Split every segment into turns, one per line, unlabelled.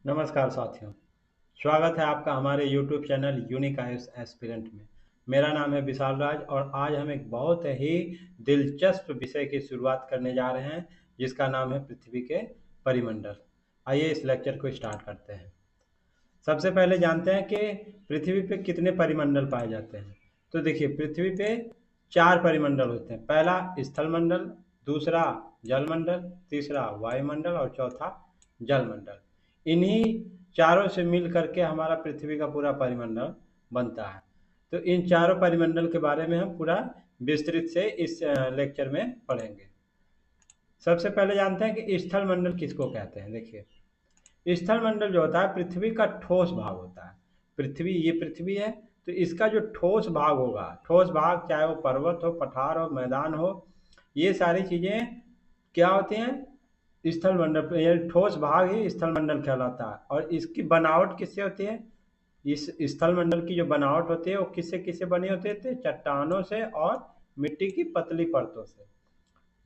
नमस्कार साथियों, स्वागत है आपका हमारे YouTube channel unique IAS aspirant में। मेरा नाम है विशाल राज और आज हम एक बहुत ही दिलचस्प विषय की शुरुआत करने जा रहे हैं जिसका नाम है पृथ्वी के परिमंडल। आइए इस लेक्चर को स्टार्ट करते हैं। सबसे पहले जानते हैं कि पृथ्वी पे कितने परिमंडल पाए जाते हैं। तो देखिए, पृथ्वी पे 4 परिमंडल होते हैं। पहला स्थल मंडल, दूसरा जलमंडल, तीसरा वायुमंडल और चौथा जलमंडल। इन्हीं चारों से मिल करके हमारा पृथ्वी का पूरा परिमंडल बनता है। तो इन चारों परिमंडल के बारे में हम पूरा विस्तृत से इस लेक्चर में पढ़ेंगे। सबसे पहले जानते हैं कि स्थल मंडल किसको कहते हैं। देखिए, स्थल मंडल जो होता है पृथ्वी का ठोस भाग होता है। ये पृथ्वी है, तो इसका जो ठोस भाग होगा, ठोस भाग चाहे वो पर्वत हो, पठार हो, मैदान हो, ये सारी चीजें क्या होती हैं स्थल मंडल। ये ठोस भाग ही स्थल मंडल कहलाता है। और इसकी बनावट किससे होती है? इस स्थल मंडल की जो बनावट होती है वो किससे किससे बनी होती है? चट्टानों से और मिट्टी की पतली परतों से।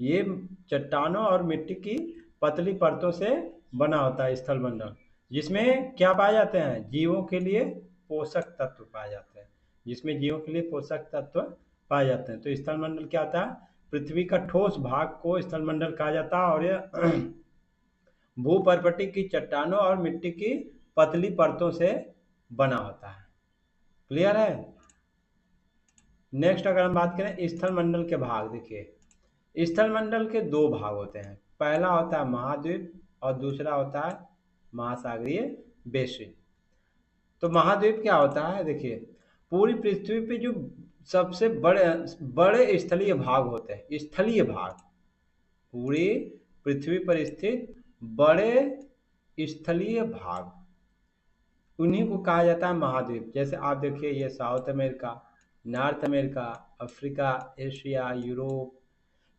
ये चट्टानों और मिट्टी की पतली परतों से बना होता है स्थल मंडल, जिसमें क्या पाए जाते हैं? जीवों के लिए पोषक तत्व पाए जाते हैं। जिसमें जीवों के लिए पोषक तत्व पाए जाते हैं। तो स्थल मंडल क्या होता है? पृथ्वी का ठोस भाग को स्थल मंडल कहा जाता है। और यह भूपर्पटी की चट्टानों और मिट्टी की पतली परतों से बना होता है। क्लियर है? नेक्स्ट अगर हम बात करें स्थल मंडल के भाग, देखिए स्थल मंडल के 2 भाग होते हैं। पहला होता है महाद्वीप और दूसरा होता है महासागरीय बेसिन। तो महाद्वीप क्या होता है? देखिए, पूरी पृथ्वी पे जो सबसे बड़े बड़े स्थलीय भाग होते हैं, स्थलीय भाग, पूरी पृथ्वी पर स्थित बड़े स्थलीय भाग, उन्हीं को कहा जाता है महाद्वीप। जैसे आप देखिए, ये south America, north America, Africa, Asia, Europe,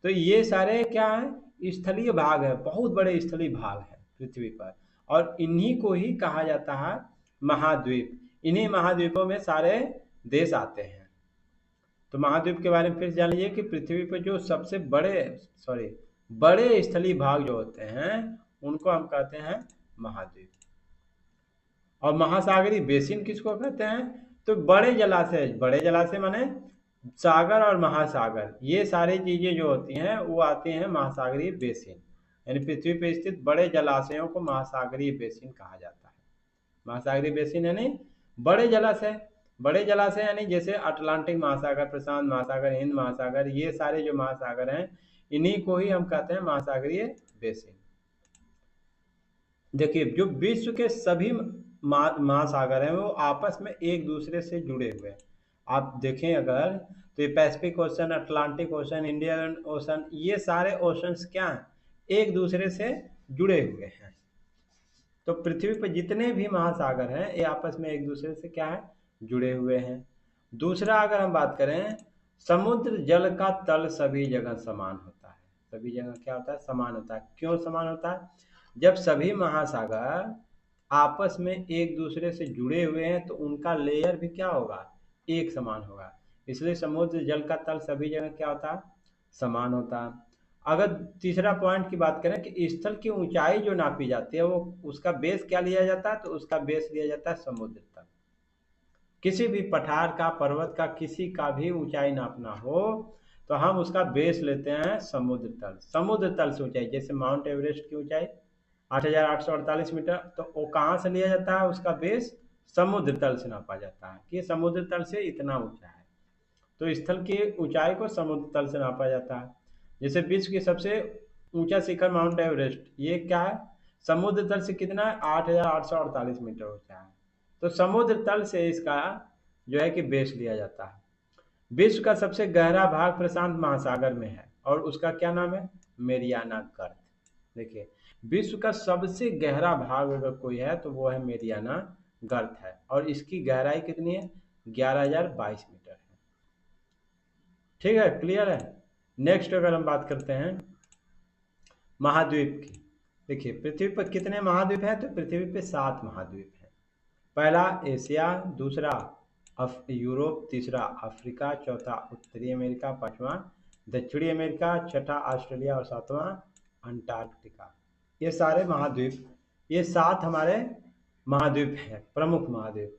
तो ये सारे क्या हैं? स्थलीय भाग है, बहुत बड़े स्थलीय भाग है पृथ्वी पर। और इन्हीं को ही कहा जाता है महाद्वीप। इन्हीं महाद्वीपों में सारे देश आते हैं। तो महाद्वीप के बारे में फिर जान लीजिए कि पृथ्वी पर जो सबसे बड़े स्थलीय भाग जो होते हैं उनको हम कहते हैं महाद्वीप। और महासागरीय बेसिन किसको कहते हैं? तो बड़े जलाशय माने सागर और महासागर, ये सारी चीजें जो होती हैं वो आती हैं महासागरीय बेसिन। यानी पृथ्वी पर स्थित बड़े जलाशयों को महासागरीय बेसिन कहा जाता है। महासागरीय बेसिन यानी बड़े जलाशय। बड़े जलाशय यानी जैसे अटलांटिक महासागर, प्रशांत महासागर, हिंद महासागर, ये सारे जो महासागर हैं इन्हीं को ही हम कहते हैं महासागरीय बेसिन। देखिए, जो विश्व के सभी महासागर हैं वो आपस में एक दूसरे से जुड़े हुए हैं। आप देखें अगर, तो ये Pacific ocean, Atlantic ocean, Indian ocean, ये सारे ओशंस क्या हैं? एक दूसरे से जुड़े हुए हैं। तो पृथ्वी पर जितने भी महासागर हैं ये आपस में एक दूसरे से क्या है? जुड़े हुए हैं। दूसरा अगर हम बात करें, समुद्र जल का तल सभी जगह समान होता है। सभी जगह क्या होता है? समान होता है। क्यों समान होता है? जब सभी महासागर आपस में एक दूसरे से जुड़े हुए हैं तो उनका लेयर भी क्या होगा? एक समान होगा। इसलिए समुद्र जल का तल सभी जगह क्या होता है? समान होता है। अगर तीसरा पॉइंट की बात करें कि स्थल की ऊंचाई जो नापी जाती है वो उसका बेस क्या लिया जाता है? तो उसका बेस लिया जाता है समुद्र तल। किसी भी पठार का, पर्वत का, किसी का भी ऊंचाई नापना हो तो हम उसका बेस लेते हैं समुद्र तल। समुद्र तल से ऊंचाई, जैसे माउंट एवरेस्ट की ऊंचाई 8,848 मीटर, तो वो कहाँ से लिया जाता है? उसका बेस समुद्र तल से नापा जाता है कि समुद्र तल से इतना ऊंचा है। तो स्थल की ऊंचाई को समुद्र तल से नापा जाता है। जैसे विश्व की सबसे ऊंचा शिखर माउंट एवरेस्ट, ये क्या है? समुद्र तल से कितना है? 8,848 मीटर ऊंचा है। तो समुद्र तल से इसका जो है कि बेस लिया जाता है। विश्व का सबसे गहरा भाग प्रशांत महासागर में है और उसका क्या नाम है? मेरियाना गर्त। देखिए, विश्व का सबसे गहरा भाग अगर कोई है तो वो है मेरियाना गर्त है। और इसकी गहराई कितनी है? 11,022 मीटर है। ठीक है, क्लियर है? नेक्स्ट अगर हम बात करते हैं महाद्वीप की, देखिए पृथ्वी पर कितने महाद्वीप हैं? तो पृथ्वी पे 7 महाद्वीप हैं। पहला एशिया, दूसरा यूरोप, तीसरा अफ्रीका, चौथा उत्तरी अमेरिका, पांचवा दक्षिणी अमेरिका, छठा ऑस्ट्रेलिया और सातवां अंटार्कटिका। ये सारे महाद्वीप, ये 7 हमारे महाद्वीप है, प्रमुख महाद्वीप,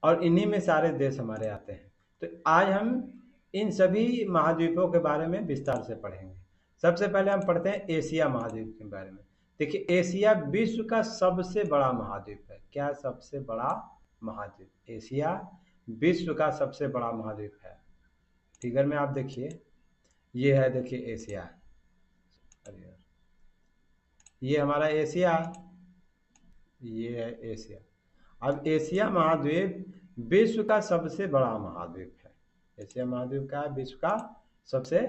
और इन्हीं में सारे देश हमारे आते हैं। तो आज हम इन सभी महाद्वीपों के बारे में विस्तार से पढ़ेंगे। सबसे पहले हम पढ़ते हैं एशिया महाद्वीप के बारे में। देखिए, एशिया विश्व का सबसे बड़ा महाद्वीप है। क्या? सबसे बड़ा महाद्वीप। एशिया विश्व का सबसे बड़ा महाद्वीप है। फिगर में आप देखिए, ये है, देखिए एशिया, अरे यार, ये हमारा एशिया है, ये है एशिया। अब एशिया महाद्वीप विश्व का सबसे बड़ा महाद्वीप है। एशिया महाद्वीप का विश्व का सबसे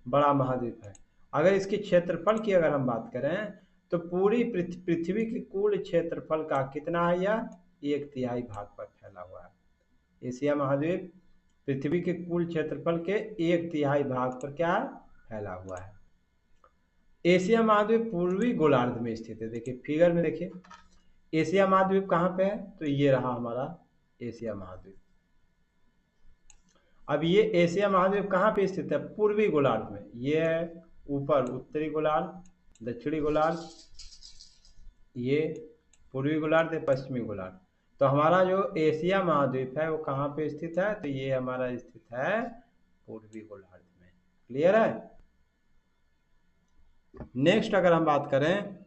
बड़ा महाद्वीप है। अगर इसके क्षेत्रफल की अगर हम बात करें तो पूरी पृथ्वी के कुल क्षेत्रफल का कितना है? यह 1/3 भाग पर फैला हुआ है। एशिया महाद्वीप पृथ्वी के कुल क्षेत्रफल के 1/3 भाग पर क्या फैला हुआ है। एशिया महाद्वीप पूर्वी गोलार्ध में स्थित है। देखिए फिगर में, देखिए एशिया महाद्वीप कहाँ पे है? तो ये रहा हमारा एशिया महाद्वीप। अब ये एशिया महाद्वीप कहाँ पे स्थित है? पूर्वी गोलार्ध में। ये है ऊपर उत्तरी गोलार्ध, दक्षिणी गोलार्ध, ये पूर्वी गोलार्ध, पश्चिमी गोलार्ध। तो हमारा जो एशिया महाद्वीप है वो कहाँ पे स्थित है? तो ये हमारा स्थित है पूर्वी गोलार्ध में। क्लियर है? नेक्स्ट अगर हम बात करें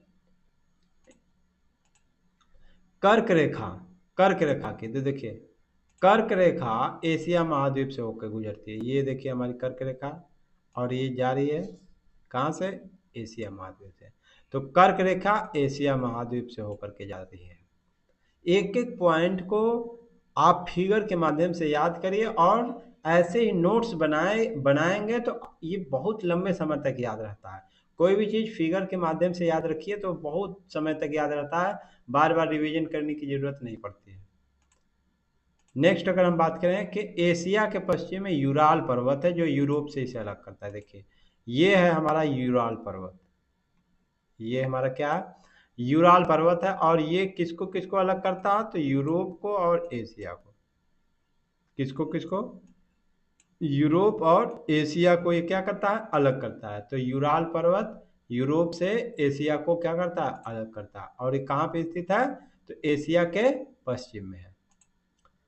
कर्क रेखा, कर्क रेखा की, तो देखिए कर्क रेखा एशिया महाद्वीप से होकर गुजरती है। ये देखिए हमारी कर्क रेखा, और ये जा रही है कहाँ से? एशिया महाद्वीप से। तो कर्क रेखा एशिया महाद्वीप से होकर के जा रही है। एक एक पॉइंट को आप फिगर के माध्यम से याद करिए, और ऐसे ही नोट्स बनाएंगे तो ये बहुत लंबे समय तक याद रहता है। कोई भी चीज़ फिगर के माध्यम से याद रखिए तो बहुत समय तक याद रहता है, बार बार रिवीजन करने की जरूरत नहीं पड़ती है। नेक्स्ट अगर हम बात करें कि एशिया के पश्चिम में यूराल पर्वत है जो यूरोप से इसे अलग करता है। देखिए ये है हमारा यूराल पर्वत, ये हमारा क्या है? यूराल पर्वत है। और ये किसको किसको अलग करता है? तो यूरोप को और एशिया को। किसको किसको? यूरोप और एशिया को ये क्या करता है? अलग करता है। तो यूराल पर्वत यूरोप से एशिया को क्या करता है? अलग करता है। और ये कहाँ पे स्थित है? तो एशिया के पश्चिम में है।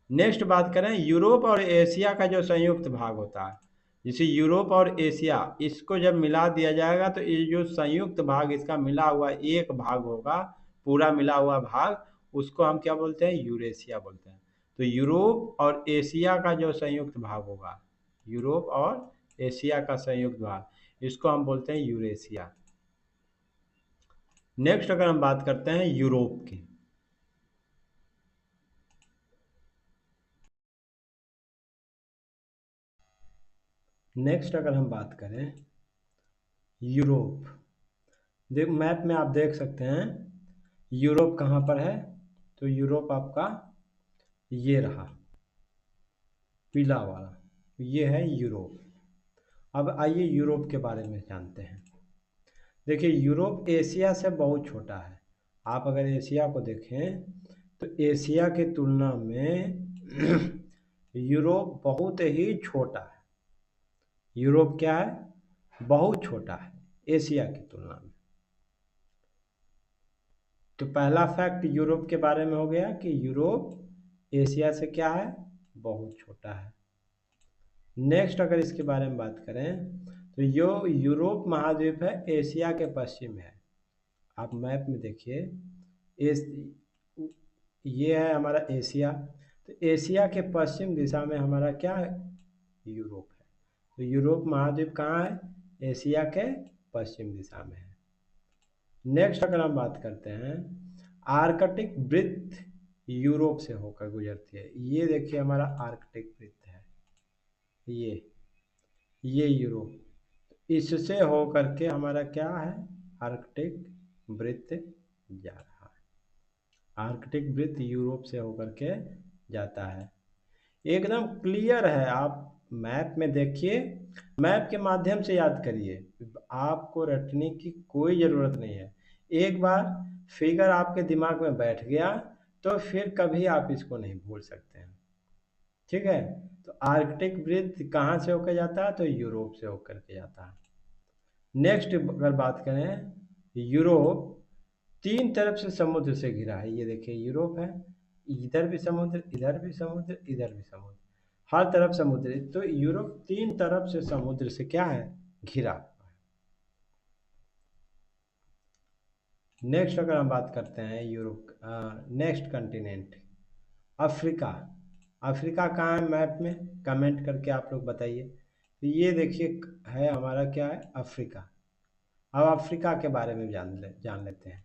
नेक्स्ट बात करें यूरोप और एशिया का जो संयुक्त भाग होता है, जैसे यूरोप और एशिया, इसको जब मिला दिया जाएगा तो ये जो संयुक्त भाग इसका मिला हुआ एक भाग होगा, पूरा मिला हुआ भाग, उसको हम क्या बोलते हैं? यूरेशिया बोलते हैं। तो यूरोप और एशिया का जो संयुक्त भाग होगा, यूरोप और एशिया का संयुक्त भाग, इसको हम बोलते हैं यूरेशिया। नेक्स्ट अगर हम बात करते हैं यूरोप की, नेक्स्ट अगर हम बात करें यूरोप, देख मैप में आप देख सकते हैं यूरोप कहाँ पर है। तो यूरोप आपका ये रहा पीला वाला, ये है यूरोप। अब आइए यूरोप के बारे में जानते हैं। देखिए यूरोप एशिया से बहुत छोटा है। आप अगर एशिया को देखें तो एशिया की तुलना में यूरोप बहुत ही छोटा है। यूरोप क्या है? बहुत छोटा है एशिया की तुलना में। तो पहला फैक्ट यूरोप के बारे में हो गया कि यूरोप एशिया से क्या है? बहुत छोटा है। नेक्स्ट अगर इसके बारे में बात करें तो यो यूरोप महाद्वीप है, एशिया के पश्चिम है। आप मैप में देखिए, एस ये है हमारा एशिया। तो एशिया के पश्चिम दिशा में हमारा क्या है? यूरोप है। तो यूरोप महाद्वीप कहाँ है? एशिया के पश्चिम दिशा में है। नेक्स्ट अगर हम बात करते हैं आर्कटिक वृत्त यूरोप से होकर गुजरती है। ये देखिए हमारा आर्कटिक वृत्त है, ये यूरोप, इससे होकर के हमारा क्या है? आर्कटिक वृत्त जा रहा है। आर्कटिक वृत्त यूरोप से होकर के जाता है। एकदम क्लियर है, आप मैप में देखिए, मैप के माध्यम से याद करिए, आपको रटने की कोई ज़रूरत नहीं है। एक बार फिगर आपके दिमाग में बैठ गया तो फिर कभी आप इसको नहीं भूल सकते हैं। ठीक है? तो आर्कटिक वृत्त कहाँ से होकर जाता है? तो यूरोप से होकर के जाता है। नेक्स्ट अगर बात करें यूरोप तीन तरफ से समुद्र से घिरा है। ये देखिए यूरोप है, इधर भी समुद्र, इधर भी समुद्र, इधर भी समुद्र, हर तरफ समुद्र है। तो यूरोप तीन तरफ से समुद्र से क्या है, घिरा। नेक्स्ट अगर हम बात करते हैं Europe, next continent Africa. Africa कहाँ है मैप में, कमेंट करके आप लोग बताइए। तो ये देखिए है हमारा क्या है, अफ्रीका। अब अफ्रीका के बारे में जान लेते हैं।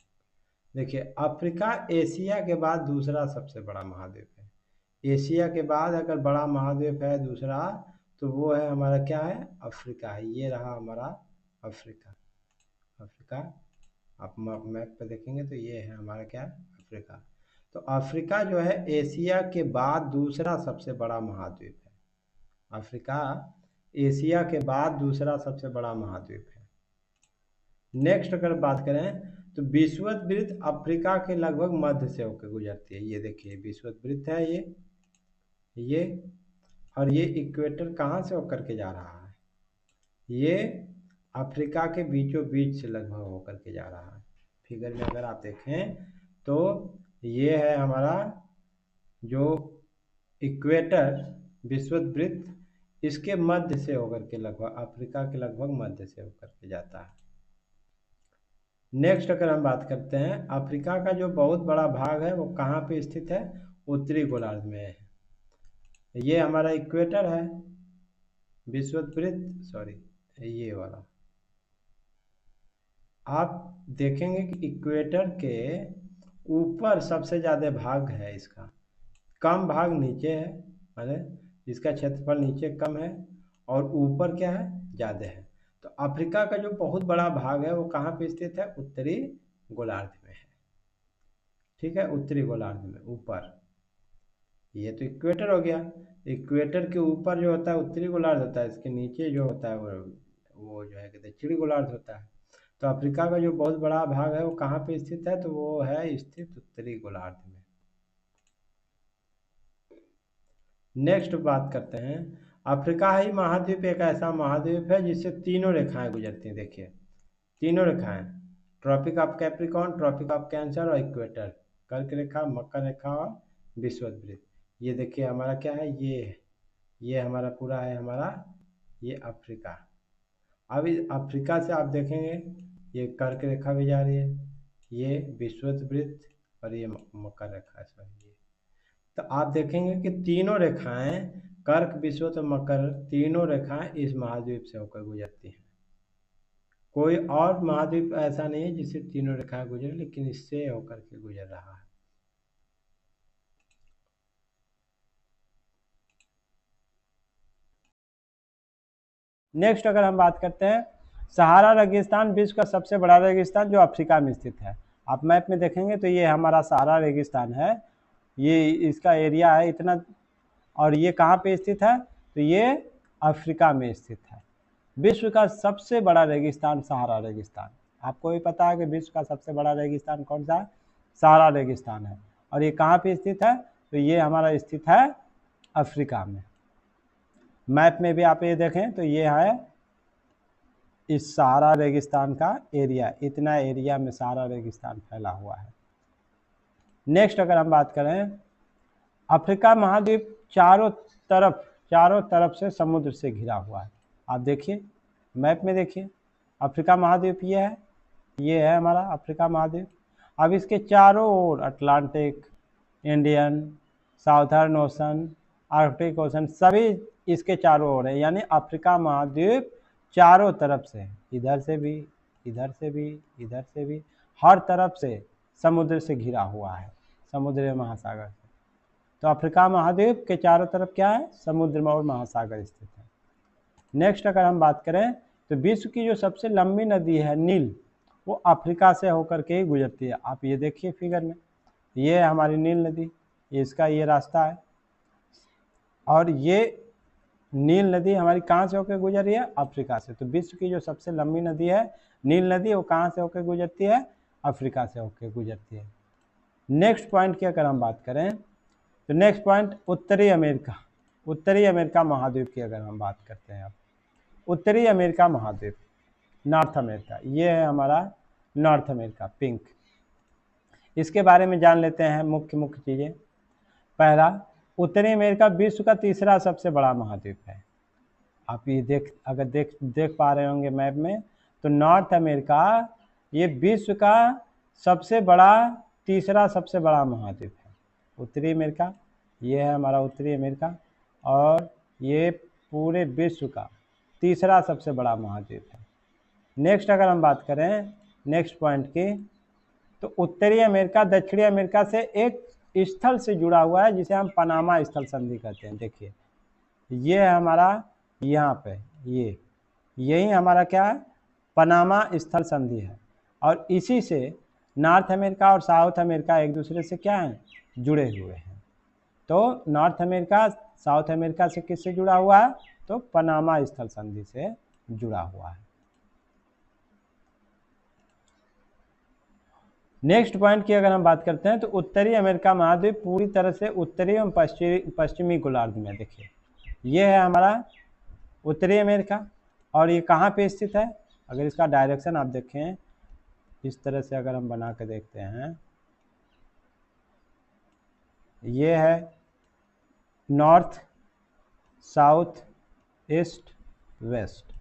देखिए अफ्रीका एशिया के बाद दूसरा सबसे बड़ा महाद्वीप है। एशिया के बाद अगर बड़ा महाद्वीप है दूसरा, तो वो है हमारा क्या है, अफ्रीका है। ये रहा हमारा अफ्रीका। अफ्रीका आप मैप पे देखेंगे तो ये है हमारा क्या, अफ्रीका। तो अफ्रीका जो है एशिया के बाद दूसरा सबसे बड़ा महाद्वीप है। अफ्रीका एशिया के बाद दूसरा सबसे बड़ा महाद्वीप है। नेक्स्ट अगर बात करें तो विषुवत वृत्त अफ्रीका के लगभग मध्य से होकर गुजरती है। ये देखिए विषुवत वृत्त है ये, और ये इक्वेटर कहाँ से होकर के जा रहा है, ये अफ्रीका के बीचों बीच से लगभग होकर के जा रहा है। फिगर में अगर आप देखें तो ये है हमारा जो इक्वेटर विषुवत वृत्त, इसके मध्य से होकर के लगभग अफ्रीका के लगभग मध्य से होकर के जाता है। नेक्स्ट अगर हम बात करते हैं, अफ्रीका का जो बहुत बड़ा भाग है वो कहाँ पे स्थित है, उत्तरी गोलार्ध में है। ये हमारा इक्वेटर है, विषुवत वृत्त, सॉरी ये वाला। आप देखेंगे कि इक्वेटर के ऊपर सबसे ज़्यादा भाग है इसका, कम भाग नीचे है, माने इसका क्षेत्रफल नीचे कम है और ऊपर क्या है, ज़्यादा है। तो अफ्रीका का जो बहुत बड़ा भाग है वो कहाँ पे स्थित है, उत्तरी गोलार्ध में है। ठीक है, उत्तरी गोलार्ध में ऊपर। ये तो इक्वेटर हो गया। इक्वेटर के ऊपर जो होता है उत्तरी गोलार्ध होता है, इसके नीचे जो होता है वो जो है कि दक्षिणी गोलार्ध होता है। तो अफ्रीका का जो बहुत बड़ा भाग है वो कहाँ पे स्थित है, तो वो है स्थित उत्तरी गोलार्ध में। नेक्स्ट बात करते हैं, अफ्रीका ही महाद्वीप एक ऐसा महाद्वीप है जिससे तीनों रेखाएं गुजरती हैं। देखिए तीनों रेखाएं, tropic of Capricorn, tropic of Cancer और इक्वेटर, कर्क रेखा, मकर रेखा और विषुवत वृत्त। ये देखिए हमारा क्या है, ये हमारा पूरा है हमारा ये अफ्रीका। अब इस अफ्रीका से आप देखेंगे ये कर्क रेखा भी जा रही है, ये विषुवत वृत्त और ये मकर रेखा, सॉरी। तो आप देखेंगे कि तीनों रेखाएं, कर्क, विषुवत और मकर, तीनों रेखाएं इस महाद्वीप से होकर गुजरती हैं। कोई और महाद्वीप ऐसा नहीं है जिससे तीनों रेखाएं गुजरे, लेकिन इससे होकर के गुजर रहा है। नेक्स्ट अगर हम बात करते हैं, सहारा रेगिस्तान विश्व का सबसे बड़ा रेगिस्तान जो अफ्रीका में स्थित है। आप मैप में देखेंगे तो ये हमारा सहारा रेगिस्तान है, ये इसका एरिया है इतना, और ये कहाँ पे स्थित है, तो ये अफ्रीका में स्थित है। विश्व का सबसे बड़ा रेगिस्तान सहारा रेगिस्तान। आपको भी पता है कि विश्व का सबसे बड़ा रेगिस्तान कौन सा है, सहारा रेगिस्तान है। और ये कहाँ पे स्थित है, तो ये हमारा स्थित है अफ्रीका में। मैप में भी आप ये देखें तो ये है इस सहारा रेगिस्तान का एरिया, इतना एरिया में सहारा रेगिस्तान फैला हुआ है। नेक्स्ट अगर हम बात करें, अफ्रीका महाद्वीप चारों तरफ से समुद्र से घिरा हुआ है। आप देखिए मैप में देखिए, अफ्रीका महाद्वीप ये है हमारा अफ्रीका महाद्वीप। अब इसके चारों ओर Atlantic, Indian, southern ocean, Arctic ocean, सभी इसके चारों ओर है। यानी अफ्रीका महाद्वीप चारों तरफ से, इधर से भी, इधर से भी, इधर से भी, हर तरफ से समुद्र से घिरा हुआ है, समुद्र महासागर से। तो अफ्रीका महाद्वीप के चारों तरफ क्या है, समुद्र और महासागर स्थित है। नेक्स्ट अगर हम बात करें तो विश्व की जो सबसे लंबी नदी है नील, वो अफ्रीका से होकर के ही गुजरती है। आप ये देखिए फिगर में, ये है हमारी नील नदी, इसका ये रास्ता है, और ये नील नदी हमारी कहाँ से होकर गुजर रही है, अफ्रीका से। तो विश्व की जो सबसे लंबी नदी है नील नदी, वो कहाँ से होकर गुजरती है, अफ्रीका से होकर गुजरती है। नेक्स्ट पॉइंट की अगर हम बात करें तो नेक्स्ट पॉइंट उत्तरी अमेरिका, उत्तरी अमेरिका महाद्वीप की अगर हम बात करते हैं, अब उत्तरी अमेरिका महाद्वीप, नॉर्थ अमेरिका, ये है हमारा नॉर्थ अमेरिका, पिंक। इसके बारे में जान लेते हैं मुख्य मुख्य चीज़ें। पहला, उत्तरी अमेरिका विश्व का तीसरा सबसे बड़ा महाद्वीप है। आप ये अगर देख पा रहे होंगे मैप में, तो नॉर्थ अमेरिका ये विश्व का तीसरा सबसे बड़ा महाद्वीप है। उत्तरी अमेरिका, ये है हमारा उत्तरी अमेरिका, और ये पूरे विश्व का तीसरा सबसे बड़ा महाद्वीप है। नेक्स्ट अगर हम बात करें नेक्स्ट पॉइंट की, तो उत्तरी अमेरिका दक्षिणी अमेरिका से एक स्थल से जुड़ा हुआ है जिसे हम पनामा स्थल संधि कहते हैं। देखिए ये है हमारा यहाँ पे, यही हमारा क्या है, पनामा स्थल संधि है, और इसी से नॉर्थ अमेरिका और साउथ अमेरिका एक दूसरे से क्या है, जुड़े हुए हैं। तो नॉर्थ अमेरिका साउथ अमेरिका से किससे जुड़ा हुआ है, तो पनामा स्थल संधि से जुड़ा हुआ है। नेक्स्ट पॉइंट की अगर हम बात करते हैं, तो उत्तरी अमेरिका महाद्वीप पूरी तरह से उत्तरी एवं पश्चिमी गोलार्ध में। देखिए ये है हमारा उत्तरी अमेरिका, और ये कहाँ पे स्थित है, अगर इसका डायरेक्शन आप देखें इस तरह से अगर हम बना के देखते हैं, ये है नॉर्थ साउथ ईस्ट वेस्ट।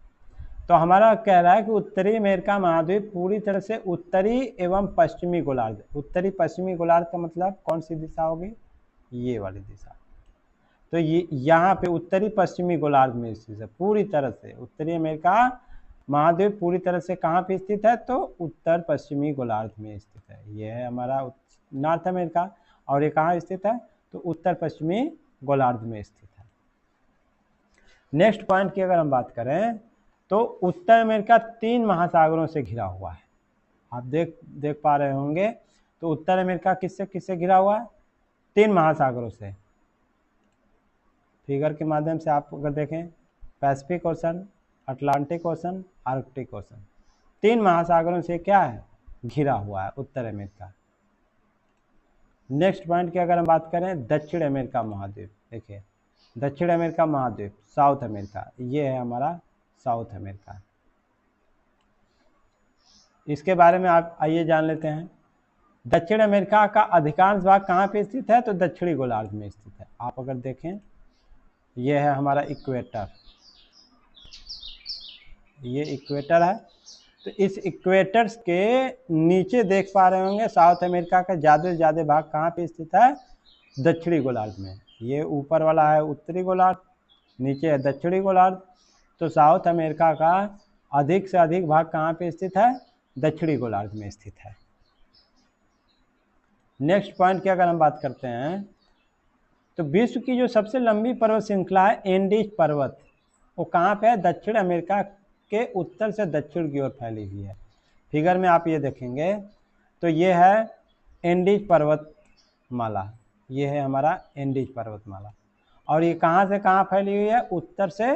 तो हमारा कह रहा है कि उत्तरी अमेरिका महाद्वीप पूरी तरह से उत्तरी एवं पश्चिमी गोलार्ध। उत्तरी पश्चिमी गोलार्ध का मतलब कौन सी दिशा होगी, ये वाली दिशा। तो ये यहाँ पे उत्तरी पश्चिमी गोलार्ध में स्थित है पूरी तरह से। उत्तरी अमेरिका महाद्वीप पूरी तरह से कहाँ पे स्थित है, तो उत्तर पश्चिमी गोलार्ध में स्थित है। ये है हमारा नॉर्थ अमेरिका, और ये कहाँ स्थित है, तो उत्तर पश्चिमी गोलार्ध में स्थित है। नेक्स्ट पॉइंट की अगर हम बात करें, तो उत्तर अमेरिका 3 महासागरों से घिरा हुआ है। आप देख पा रहे होंगे, तो उत्तर अमेरिका किससे घिरा हुआ है, 3 महासागरों से। फिगर के माध्यम से आप अगर देखें, Pacific ocean, Atlantic ocean, Arctic ocean, 3 महासागरों से क्या है, घिरा हुआ है उत्तर अमेरिका। नेक्स्ट पॉइंट की अगर हम बात करें, दक्षिण अमेरिका महाद्वीप। देखिए दक्षिण अमेरिका महाद्वीप, साउथ अमेरिका, ये है हमारा साउथ अमेरिका। इसके बारे में आप आइए जान लेते हैं। दक्षिण अमेरिका का अधिकांश भाग कहाँ पे स्थित है, तो दक्षिणी गोलार्ध में स्थित है। आप अगर देखें, ये है हमारा इक्वेटर, ये इक्वेटर है। तो इस इक्वेटर के नीचे देख पा रहे होंगे, साउथ अमेरिका का ज़्यादा से ज़्यादा भाग कहाँ पे स्थित है, दक्षिणी गोलार्ध में। ये ऊपर वाला है उत्तरी गोलार्ध, नीचे है दक्षिणी गोलार्ध। तो साउथ अमेरिका का अधिक से अधिक भाग कहाँ पे स्थित है, दक्षिणी गोलार्ध में स्थित है। नेक्स्ट पॉइंट की अगर हम बात करते हैं, तो विश्व की जो सबसे लंबी पर्वत श्रृंखला है एंडीज पर्वत, वो कहाँ पे है, दक्षिण अमेरिका के उत्तर से दक्षिण की ओर फैली हुई है। फिगर में आप ये देखेंगे, तो ये है एंडीज पर्वतमाला, ये है हमारा एंडीज पर्वतमाला, और ये कहाँ से कहाँ फैली हुई है, उत्तर से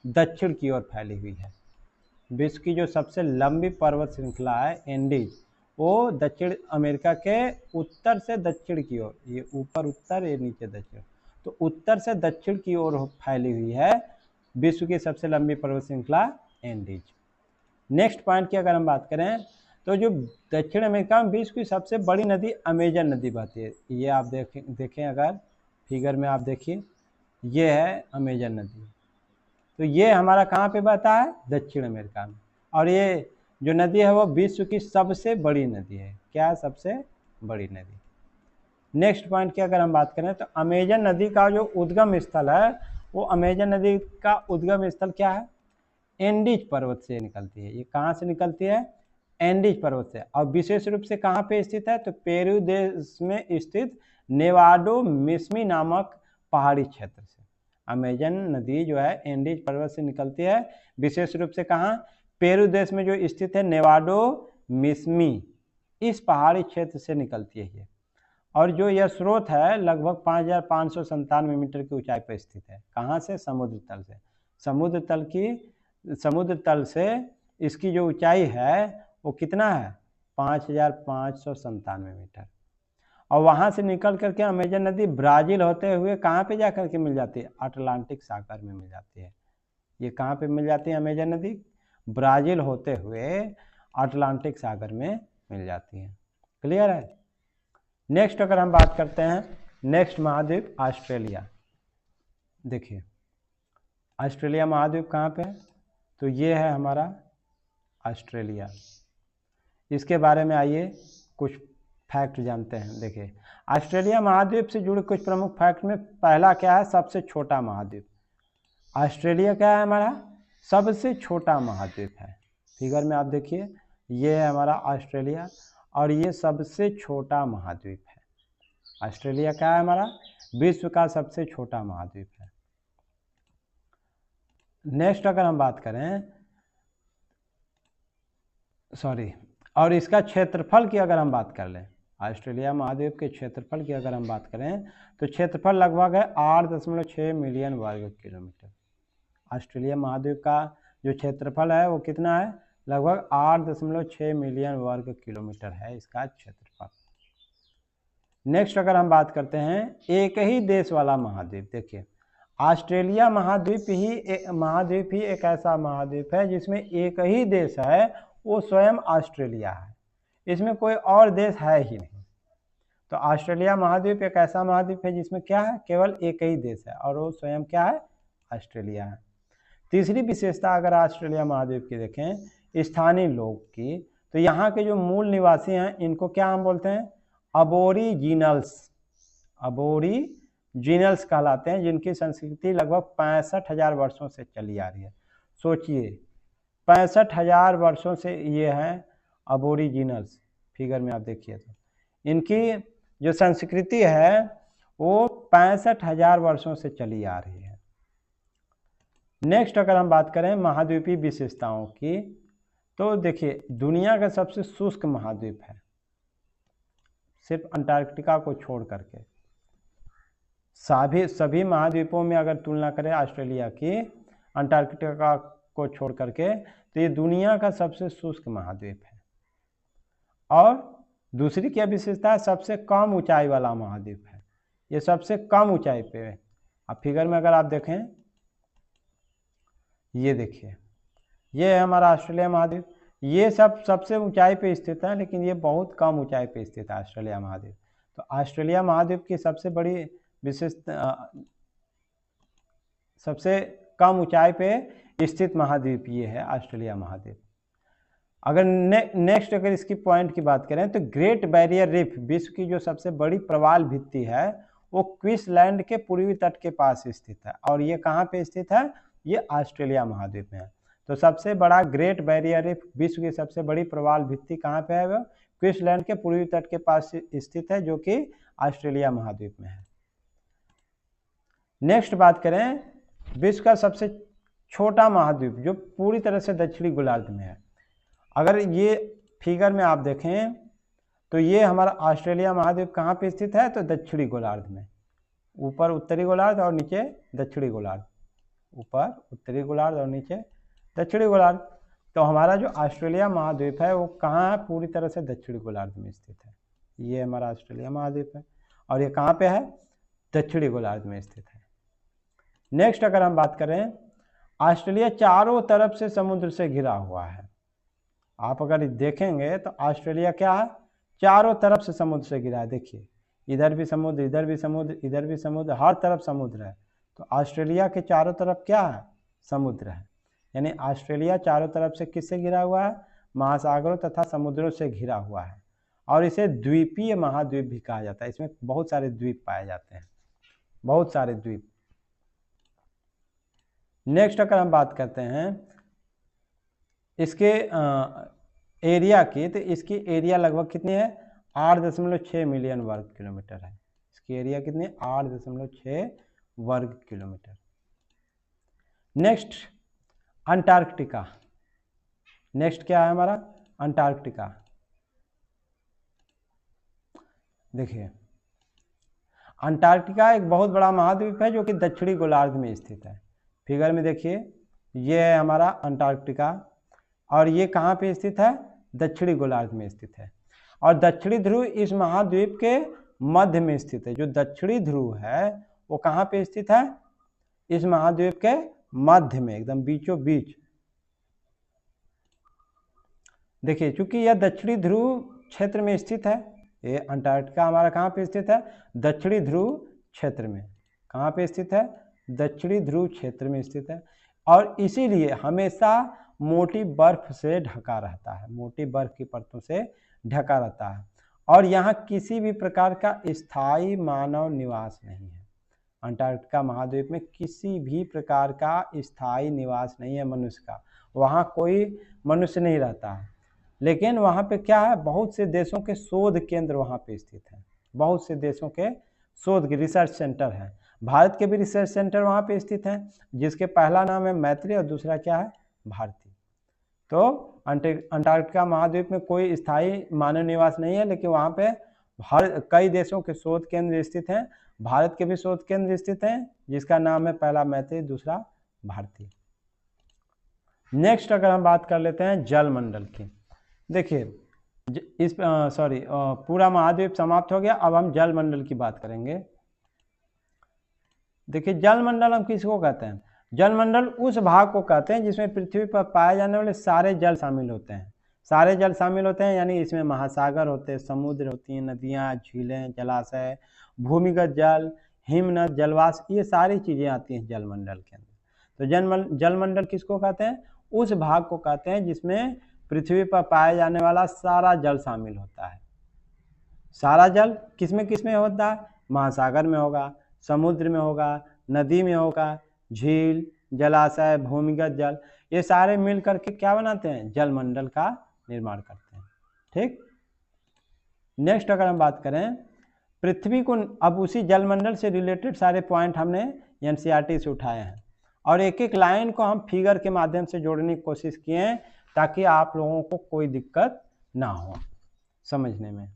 दक्षिण की ओर फैली हुई है। विश्व की जो सबसे लंबी पर्वत श्रृंखला है एंडीज, वो दक्षिण अमेरिका के उत्तर से दक्षिण की ओर, ये ऊपर उत्तर, ये नीचे दक्षिण, तो उत्तर से दक्षिण की ओर फैली हुई है विश्व की सबसे लंबी पर्वत श्रृंखला एंडीज। नेक्स्ट पॉइंट की अगर हम बात करें, तो जो दक्षिण अमेरिका में विश्व की सबसे बड़ी नदी अमेजन नदी बहती है। ये आप देखें अगर फिगर में आप देखिए, ये है अमेजन नदी। तो ये हमारा कहाँ पे बहता है, दक्षिण अमेरिका में, और ये जो नदी है वो विश्व की सबसे बड़ी नदी है। क्या है, सबसे बड़ी नदी। नेक्स्ट पॉइंट की अगर हम बात करें, तो अमेजन नदी का जो उद्गम स्थल है, वो अमेजन नदी का उद्गम स्थल क्या है, एंडीज पर्वत से निकलती है। ये कहाँ से निकलती है, एंडीज पर्वत से, और विशेष रूप से कहाँ पे स्थित है, तो पेरू देश में स्थित नेवाडो मिस्मी नामक पहाड़ी क्षेत्र से अमेजन नदी जो है एंडीज पर्वत से निकलती है। विशेष रूप से कहाँ, पेरू देश में जो स्थित है नेवाडो मिस्मी, इस पहाड़ी क्षेत्र से निकलती है ये। और जो यह स्रोत है लगभग 5597 मीटर की ऊंचाई पर स्थित है। कहाँ से, समुद्र तल से। समुद्र तल से इसकी जो ऊंचाई है वो कितना है, 5597 मीटर। और वहाँ से निकल करके अमेजन नदी ब्राज़ील होते हुए कहाँ पे जा करके मिल जाती है, अटलांटिक सागर में मिल जाती है। ये कहाँ पे मिल जाती है अमेजन नदी, ब्राज़ील होते हुए अटलांटिक सागर में मिल जाती है। क्लियर है। नेक्स्ट अगर हम बात करते हैं, नेक्स्ट महाद्वीप ऑस्ट्रेलिया। देखिए ऑस्ट्रेलिया महाद्वीप कहाँ पे है, तो ये है हमारा ऑस्ट्रेलिया। इसके बारे में आइए कुछ फैक्ट जानते हैं। देखिए ऑस्ट्रेलिया महाद्वीप से जुड़े कुछ प्रमुख फैक्ट में पहला क्या है, सबसे छोटा महाद्वीप। ऑस्ट्रेलिया क्या है हमारा, सबसे छोटा महाद्वीप है। फिगर में आप देखिए ये है हमारा ऑस्ट्रेलिया और ये सबसे छोटा महाद्वीप है। ऑस्ट्रेलिया क्या है हमारा, विश्व का सबसे छोटा महाद्वीप है। नेक्स्ट अगर हम बात करें, और इसका क्षेत्रफल की अगर हम बात कर लें, ऑस्ट्रेलिया महाद्वीप के क्षेत्रफल की अगर हम बात करें तो क्षेत्रफल लगभग है 8.6 मिलियन वर्ग किलोमीटर। ऑस्ट्रेलिया महाद्वीप का जो क्षेत्रफल है वो कितना है, लगभग 8.6 मिलियन वर्ग किलोमीटर है इसका क्षेत्रफल। नेक्स्ट अगर हम बात करते हैं एक ही देश वाला महाद्वीप, देखिए ऑस्ट्रेलिया महाद्वीप ही एक ऐसा महाद्वीप है जिसमें एक ही देश है, वो स्वयं ऑस्ट्रेलिया है, इसमें कोई और देश है ही नहीं। तो ऑस्ट्रेलिया महाद्वीप एक ऐसा महाद्वीप है जिसमें क्या है, केवल एक ही देश है और वो स्वयं क्या है, ऑस्ट्रेलिया है। तीसरी विशेषता अगर ऑस्ट्रेलिया महाद्वीप की देखें स्थानीय लोग की, तो यहाँ के जो मूल निवासी हैं इनको क्या हम बोलते हैं, अबोरिजिनल्स कहलाते हैं, जिनकी संस्कृति लगभग 65,000 वर्षों से चली आ रही है। सोचिए 65,000 वर्षों से ये हैं अबोरिजिनल्स। फिगर में आप देखिए तो इनकी जो संस्कृति है वो 65,000 वर्षों से चली आ रही है। नेक्स्ट अगर हम बात करें महाद्वीपीय विशेषताओं की, तो देखिए दुनिया का सबसे शुष्क महाद्वीप है, सिर्फ अंटार्कटिका को छोड़ करके। सभी महाद्वीपों में अगर तुलना करें ऑस्ट्रेलिया की अंटार्कटिका को छोड़ करके, तो ये दुनिया का सबसे शुष्क महाद्वीप है। और दूसरी क्या विशेषता है, सबसे कम ऊंचाई वाला महाद्वीप है, ये सबसे कम ऊंचाई पे है। अब फिगर में अगर आप देखें, ये देखिए ये है हमारा ऑस्ट्रेलिया महाद्वीप, ये सबसे ऊंचाई पे स्थित है, लेकिन ये बहुत कम ऊंचाई पे स्थित है ऑस्ट्रेलिया महाद्वीप। तो ऑस्ट्रेलिया महाद्वीप की सबसे बड़ी विशेषता, सबसे कम ऊंचाई पे स्थित महाद्वीप ये है ऑस्ट्रेलिया महाद्वीप। अगर नेक्स्ट अगर इसकी पॉइंट की बात करें तो ग्रेट बैरियर रीफ विश्व की जो सबसे बड़ी प्रवाल भित्ति है वो क्वींसलैंड के पूर्वी तट के पास स्थित है, और ये कहाँ पे स्थित है, ये ऑस्ट्रेलिया महाद्वीप में है। तो सबसे बड़ा ग्रेट बैरियर रीफ विश्व की सबसे बड़ी प्रवाल भित्ति कहाँ पे है, वो क्वींसलैंड के पूर्वी तट के पास स्थित है, जो कि ऑस्ट्रेलिया महाद्वीप में है। नेक्स्ट बात करें विश्व का सबसे छोटा महाद्वीप जो पूरी तरह से दक्षिणी गोलार्ध में है। अगर ये फिगर में आप देखें तो ये हमारा ऑस्ट्रेलिया महाद्वीप कहाँ पे स्थित है, तो दक्षिणी गोलार्ध में, ऊपर उत्तरी गोलार्ध और नीचे दक्षिणी गोलार्ध, ऊपर उत्तरी गोलार्ध और नीचे दक्षिणी गोलार्ध। तो हमारा जो ऑस्ट्रेलिया महाद्वीप है वो कहाँ है, पूरी तरह से दक्षिणी गोलार्ध में स्थित है। ये हमारा ऑस्ट्रेलिया महाद्वीप है और ये कहाँ पे है, दक्षिणी गोलार्ध में स्थित है। नेक्स्ट अगर हम बात करें, ऑस्ट्रेलिया चारों तरफ से समुद्र से घिरा हुआ है। आप अगर देखेंगे तो ऑस्ट्रेलिया क्या है, चारों तरफ से समुद्र से घिरा है। देखिए इधर भी समुद्र, इधर भी समुद्र, इधर भी समुद्र, हर तरफ समुद्र है। तो ऑस्ट्रेलिया के चारों तरफ क्या है, समुद्र है। यानी ऑस्ट्रेलिया चारों तरफ से किससे घिरा हुआ है, महासागरों तथा समुद्रों से घिरा हुआ है, और इसे द्वीपीय महाद्वीप भी कहा जाता है। इसमें बहुत सारे द्वीप पाए जाते हैं, बहुत सारे द्वीप। नेक्स्ट अगर हम बात करते हैं इसके एरिया की, तो इसकी एरिया लगभग कितनी है, 8.6 मिलियन वर्ग किलोमीटर है। इसकी एरिया कितनी, 8.6 वर्ग किलोमीटर। Next Antarctica. नेक्स्ट क्या है हमारा, अंटार्कटिका। देखिए अंटार्कटिका एक बहुत बड़ा महाद्वीप है जो कि दक्षिणी गोलार्ध में स्थित है। फिगर में देखिए ये है हमारा अंटार्कटिका, और ये कहाँ पे स्थित है, दक्षिणी गोलार्ध में स्थित है। और दक्षिणी ध्रुव इस महाद्वीप के मध्य में स्थित है। जो दक्षिणी ध्रुव है वो कहाँ पे स्थित है, इस महाद्वीप के मध्य में, एकदम बीचों बीच। देखिए चूंकि यह दक्षिणी ध्रुव क्षेत्र में स्थित है, ये अंटार्कटिका हमारा कहाँ पे स्थित है? दक्षिणी ध्रुव क्षेत्र में। कहाँ पे स्थित है? दक्षिणी ध्रुव क्षेत्र में स्थित है, और इसीलिए हमेशा मोटी बर्फ से ढका रहता है, मोटी बर्फ की परतों से ढका रहता है, और यहाँ किसी भी प्रकार का स्थायी मानव निवास नहीं है। अंटार्कटिका महाद्वीप में किसी भी प्रकार का स्थायी निवास नहीं है मनुष्य का, वहाँ कोई मनुष्य नहीं रहता है। लेकिन वहाँ पे क्या है, बहुत से देशों के शोध केंद्र वहाँ पे स्थित हैं, बहुत से देशों के शोध के रिसर्च सेंटर हैं। भारत के भी रिसर्च सेंटर वहाँ पे स्थित हैं, जिसके पहला नाम है मैत्री और दूसरा क्या है? भारती। तो अंटार्कटिका महाद्वीप में कोई स्थायी मानव निवास नहीं है, लेकिन वहाँ पे कई देशों के शोध केंद्र स्थित हैं। भारत के भी शोध केंद्र स्थित हैं, जिसका नाम है पहला मैत्री, दूसरा भारती। नेक्स्ट अगर हम बात कर लेते हैं जलमंडल की, देखिए इस पूरा महाद्वीप समाप्त हो गया, अब हम जलमंडल की बात करेंगे। देखिए जलमंडल हम किसको कहते हैं? जलमंडल उस भाग को कहते हैं जिसमें पृथ्वी पर पाए जाने वाले सारे जल शामिल होते हैं। सारे जल शामिल होते हैं यानी इसमें महासागर होते हैं, समुद्र होती हैं, नदियाँ, झीलें, जलाशय, भूमिगत जल, हिमनद, जलवाष्प, ये सारी चीज़ें आती हैं जलमंडल के अंदर। तो जलमंडल किसको कहते हैं? उस भाग को कहते हैं जिसमें पृथ्वी पर पाया जाने वाला सारा जल शामिल होता है। सारा जल किसमें किसमें होता है? महासागर में होगा, समुद्र में होगा, नदी में होगा, झील, जलाशय, भूमिगत जल, ये सारे मिल करके क्या बनाते हैं? जलमंडल का निर्माण करते हैं। ठीक, नेक्स्ट अगर हम बात करें पृथ्वी को, अब उसी जलमंडल से रिलेटेड सारे पॉइंट हमने एनसीईआरटी से उठाए हैं, और एक एक लाइन को हम फिगर के माध्यम से जोड़ने की कोशिश किए हैं ताकि आप लोगों को कोई दिक्कत ना हो समझने में।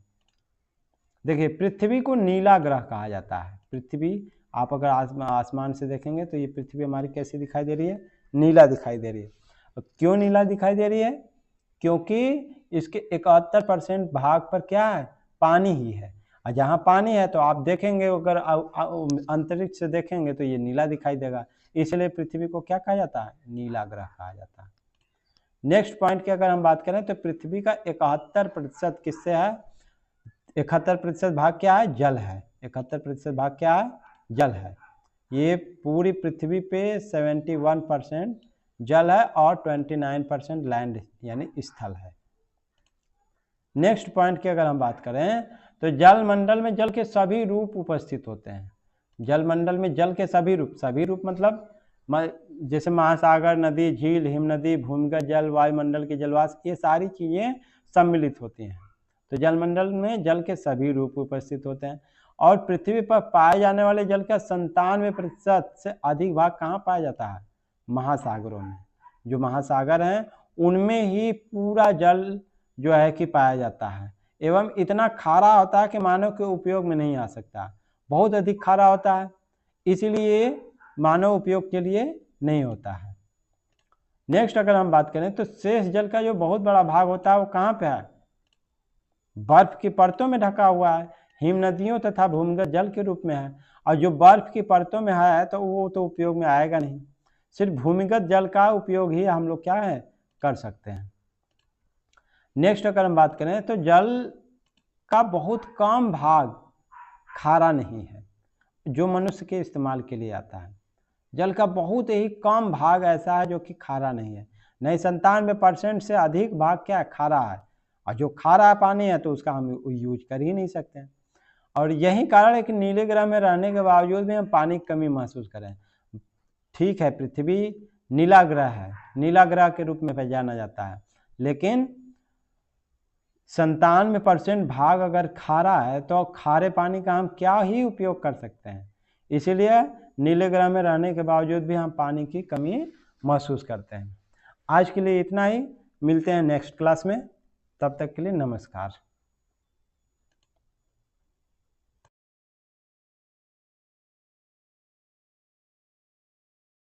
देखिए पृथ्वी को नीला ग्रह कहा जाता है। पृथ्वी, आप अगर आसमान से देखेंगे तो ये पृथ्वी हमारी कैसी दिखाई दे रही है? नीला दिखाई दे रही है। क्यों नीला दिखाई दे रही है? क्योंकि इसके 71% भाग पर क्या है? पानी ही है, और जहाँ पानी है तो आप देखेंगे, अगर अंतरिक्ष से देखेंगे तो ये नीला दिखाई देगा, इसलिए पृथ्वी को क्या कहा जाता है? नीला ग्रह कहा जाता है। नेक्स्ट पॉइंट की अगर हम बात करें तो पृथ्वी का 71% किससे है? 71% भाग क्या है? जल है। 71% भाग क्या है? जल है। ये पूरी पृथ्वी पे 71% जल है और 29% लैंड यानी स्थल है। नेक्स्ट पॉइंट की अगर हम बात करें तो जलमंडल में जल के सभी रूप उपस्थित होते हैं। जलमंडल में जल के सभी रूप मतलब जैसे महासागर, नदी, झील, हिमनदी, भूमिगत जल, वायुमंडल के जलवाष्प, ये सारी चीज़ें सम्मिलित होती हैं। तो जलमंडल में जल के सभी रूप उपस्थित होते हैं, और पृथ्वी पर पाए जाने वाले जल का 97% से अधिक भाग कहाँ पाया जाता है? महासागरों में। जो महासागर हैं उनमें ही पूरा जल जो है कि पाया जाता है, एवं इतना खारा होता है कि मानव के उपयोग में नहीं आ सकता, बहुत अधिक खारा होता है, इसीलिए मानव उपयोग के लिए नहीं होता है। नेक्स्ट अगर हम बात करें तो शेष जल का जो बहुत बड़ा भाग होता है वो कहाँ पे है? बर्फ की परतों में ढका हुआ है, हिम नदियों तथा भूमिगत जल के रूप में है, और जो बर्फ की परतों में है तो वो तो उपयोग में आएगा नहीं, सिर्फ भूमिगत जल का उपयोग ही हम लोग क्या है? कर सकते हैं। नेक्स्ट अगर हम बात करें तो जल का बहुत कम भाग खारा नहीं है जो मनुष्य के इस्तेमाल के लिए आता है। जल का बहुत ही कम भाग ऐसा है जो कि खारा नहीं है, नहीं 97% से अधिक भाग क्या है? खारा है, और जो खारा पानी है तो उसका हम यूज कर ही नहीं सकते हैं। और यही कारण है कि नीले ग्रह में रहने के बावजूद भी हम पानी की कमी महसूस करें। ठीक है, पृथ्वी नीला ग्रह है, नीला ग्रह के रूप में जाना जाता है, लेकिन 97% भाग अगर खारा है तो खारे पानी का हम क्या ही उपयोग कर सकते हैं, इसीलिए नीले ग्रह में रहने के बावजूद भी हम पानी की कमी महसूस करते हैं। आज के लिए इतना ही, मिलते हैं नेक्स्ट क्लास में, तब तक के लिए नमस्कार।